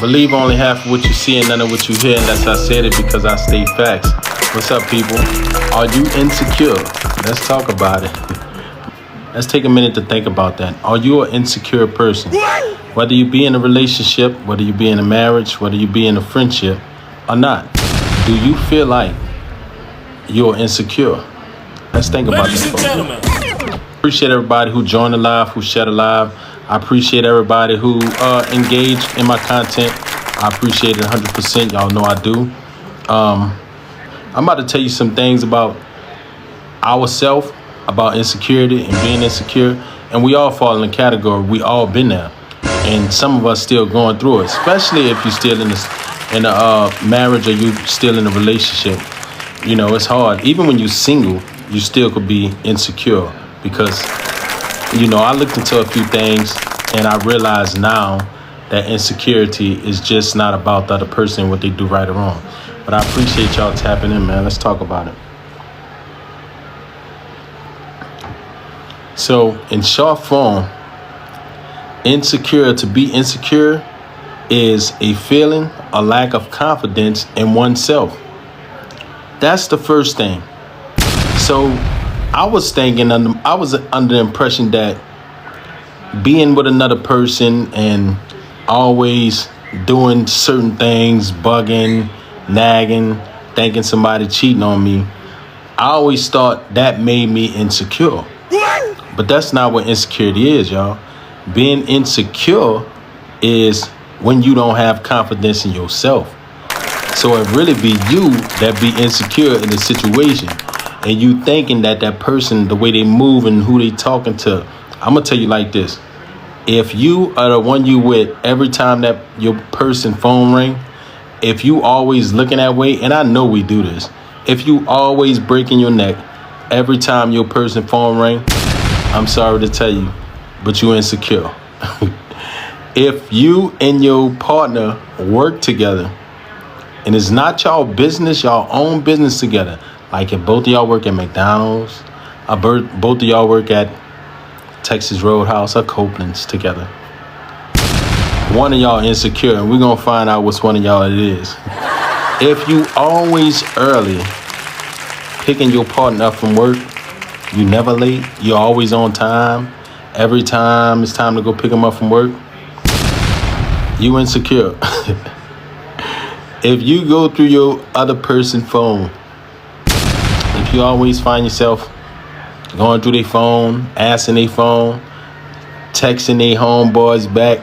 Believe only half of what you see and none of what you hear, unless I said it because I state facts. What's up, people? Are you insecure? Let's talk about it. Let's take a minute to think about that. Are you an insecure person? Whether you be in a relationship, whether you be in a marriage, whether you be in a friendship or not, do you feel like you're insecure? Let's think about this, folks. Appreciate everybody who joined the live, who shared the live. I appreciate everybody who engaged in my content. I appreciate it 100%. Y'all know I do. I'm about to tell you some things about ourselves, about insecurity and being insecure. And we all fall in the category. We all been there. And some of us still going through it, especially if you're still in a marriage or you still in a relationship. You know, it's hard. Even when you're single, you still could be insecure because, you know, I looked into a few things and I realize now that insecurity is just not about the other person, what they do right or wrong. But I appreciate y'all tapping in, man. Let's talk about it. So in short form, to be insecure is a feeling, a lack of confidence in oneself. That's the first thing. So I was under the impression that being with another person and always doing certain things, bugging, nagging, thinking somebody cheating on me, I always thought that made me insecure. But that's not what insecurity is, y'all. Being insecure is when you don't have confidence in yourself. So it really be you that be insecure in the situation. And you thinking that person, the way they move and who they talking to. I'm going to tell you like this. If you are the one you with every time that your person phone ring, if you always looking that way, and I know we do this. If you always breaking your neck every time your person phone ring, I'm sorry to tell you, but you insecure. If you and your partner work together and it's not y'all business, y'all own business together, like if both of y'all work at McDonald's, or both of y'all work at Texas Roadhouse or Copeland's together, one of y'all insecure, and we're going to find out which one of y'all it is. If you always early picking your partner up from work, you never late, you're always on time, every time it's time to go pick them up from work, you insecure. If you go through your other person's phone, if you always find yourself going through their phone, asking their phone, texting their homeboys back,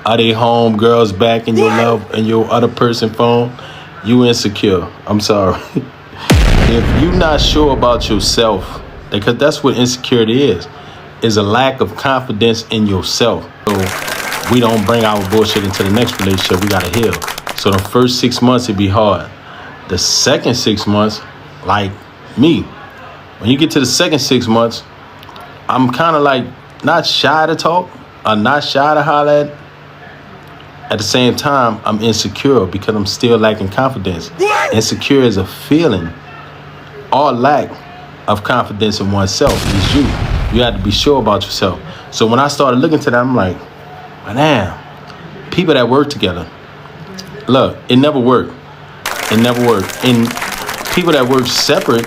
or their homegirls back in your other person's phone, you insecure. I'm sorry. If you're not sure about yourself, because that's what insecurity is a lack of confidence in yourself. So we don't bring our bullshit into the next relationship. We gotta heal. So the first 6 months, it'd be hard. The second 6 months, like me, when you get to the second 6 months, I'm kind of like not shy to talk or not shy to holler at the same time, I'm insecure because I'm still lacking confidence. Insecure is a feeling or lack of confidence in oneself. It's you. You have to be sure about yourself. So when I started looking to that, I'm like, damn, people that work together. Look, it never worked. It never worked. And people that work separate,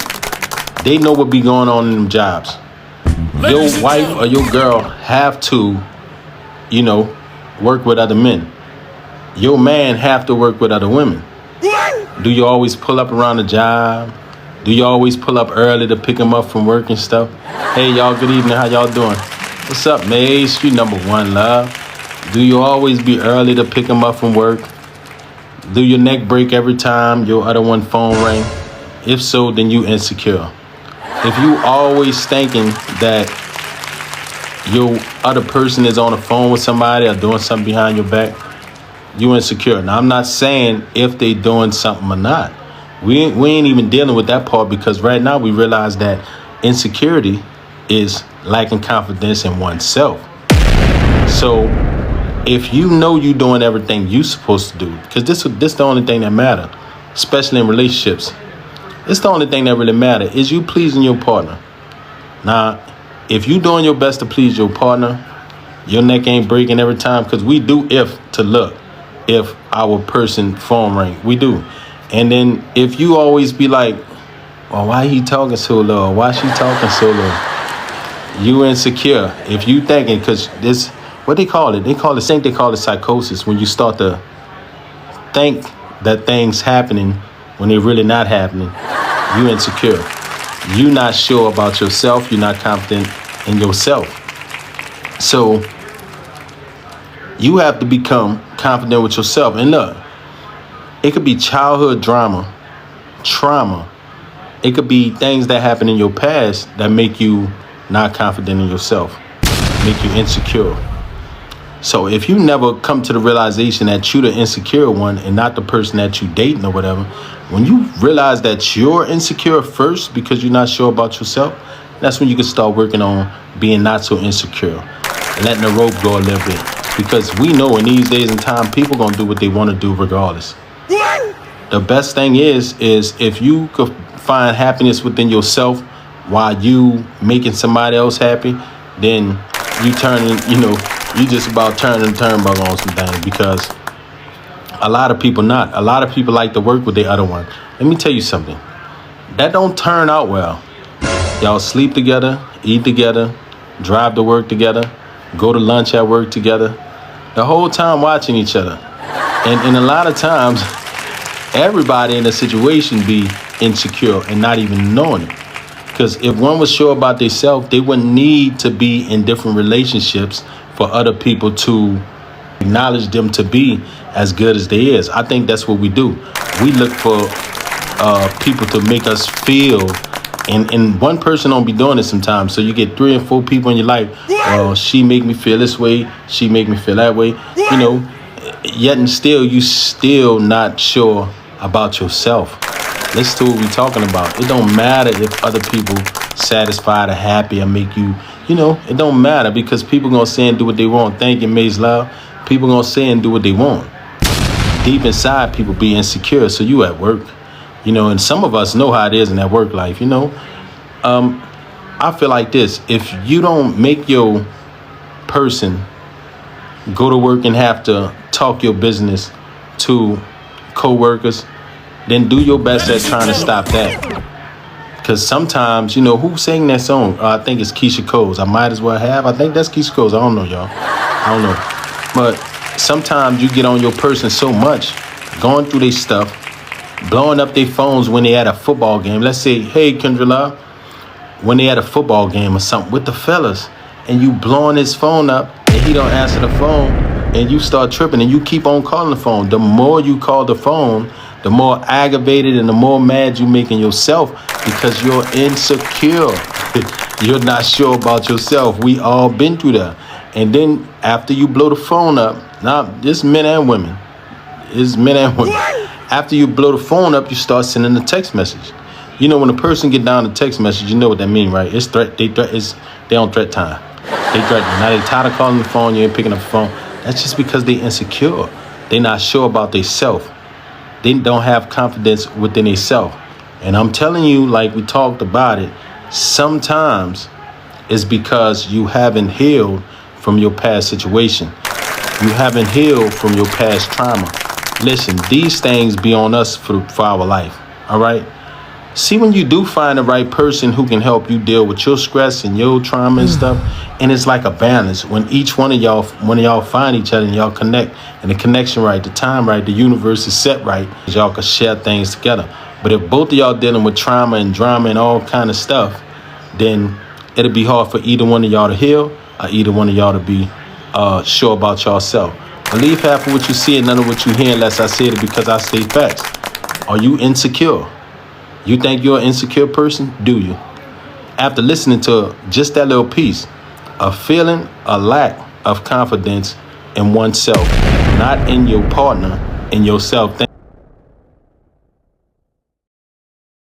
they know what be going on in them jobs. Your wife or your girl have to, work with other men. Your man have to work with other women. Do you always pull up around the job? Do you always pull up early to pick them up from work and stuff? Hey, y'all, good evening. How y'all doing? What's up, Maze? You number one, love. Do you always be early to pick them up from work? Do your neck break every time your other one phone ring? If so, then you insecure. If you always thinking that your other person is on the phone with somebody or doing something behind your back, you insecure. Now, I'm not saying if they doing something or not. We ain't even dealing with that part because right now we realize that insecurity is lacking confidence in oneself. So if you know you're doing everything you supposed to do, because this the only thing that matter, especially in relationships. It's the only thing that really matter is you pleasing your partner. Now, if you doing your best to please your partner, your neck ain't breaking every time, because we do if to look. if our person phone ring. We do. And then if you always be like, well, why he talking so low? Why she talking so low? You insecure. If you thinking, because this, what they call it? They call it psychosis, when you start to think that things happening when they're really not happening. You insecure. You not sure about yourself. You're not confident in yourself. So you have to become confident with yourself. And look, it could be childhood trauma. It could be things that happen in your past that make you not confident in yourself, make you insecure. So if you never come to the realization that you're the insecure one and not the person that you dating or whatever, when you realize that you're insecure first because you're not sure about yourself, that's when you can start working on being not so insecure and letting the rope go a little bit. Because we know in these days and time, people gonna do what they want to do regardless. The best thing is if you could find happiness within yourself while you making somebody else happy, then you just about turning the turnbuckle on some things. Because a lot of people like to work with the other one. Let me tell you something. That don't turn out well. Y'all sleep together, eat together, drive to work together, go to lunch at work together, the whole time watching each other. And a lot of times, everybody in a situation be insecure and not even knowing it. Because if one was sure about themselves, they wouldn't need to be in different relationships for other people to acknowledge them to be as good as they is. I think that's what we do. We look for people to make us feel, and one person don't be doing it sometimes. So you get 3 and 4 people in your life. Well, she make me feel this way. She make me feel that way. You know, yet and still, you still not sure about yourself. Listen to what we talking about. It don't matter if other people satisfied or happy or make you, it don't matter, because people gonna say and do what they want. Thank you, Maze Love. People gonna say and do what they want. Deep inside, people be insecure. So you at work, and some of us know how it is in that work life. I feel like this: if you don't make your person go to work and have to talk your business to co-workers, then do your best at trying to stop that. Because sometimes, who sang that song? I think it's Keisha Cole's. I might as well have. I think that's Keisha Cole's. I don't know, y'all. I don't know. But sometimes you get on your person so much, going through their stuff, blowing up their phones when they at a football game. Let's say, hey, Kendra Love, when they at a football game or something with the fellas, and you blowing his phone up and he don't answer the phone, and you start tripping and you keep on calling the phone. The more you call the phone, the more aggravated and the more mad you making yourself, because you're insecure. You're not sure about yourself. We all been through that. And then after you blow the phone up, now this men and women, after you blow the phone up, you start sending a text message. When a person get down to text message, you know what that mean, right? It's threat. They on threat time. They threaten. Now they tired of calling the phone. You ain't picking up the phone. That's just because they insecure. They not sure about themselves. They don't have confidence within themselves. And I'm telling you, like we talked about it, sometimes it's because you haven't healed from your past situation. You haven't healed from your past trauma. Listen, these things be on us for our life. All right. See, when you do find the right person who can help you deal with your stress and your trauma and stuff, and it's like a balance. When one of y'all find each other and y'all connect, and the connection right, the time right, the universe is set right, y'all can share things together. But if both of y'all dealing with trauma and drama and all kind of stuff, then it'll be hard for either one of y'all to heal or either one of y'all to be sure about yourself. Believe half of what you see and none of what you hear, unless I say it because I say facts. Are you insecure? You think you're an insecure person? Do you? After listening to just that little piece, a feeling a lack of confidence in oneself, not in your partner, in yourself.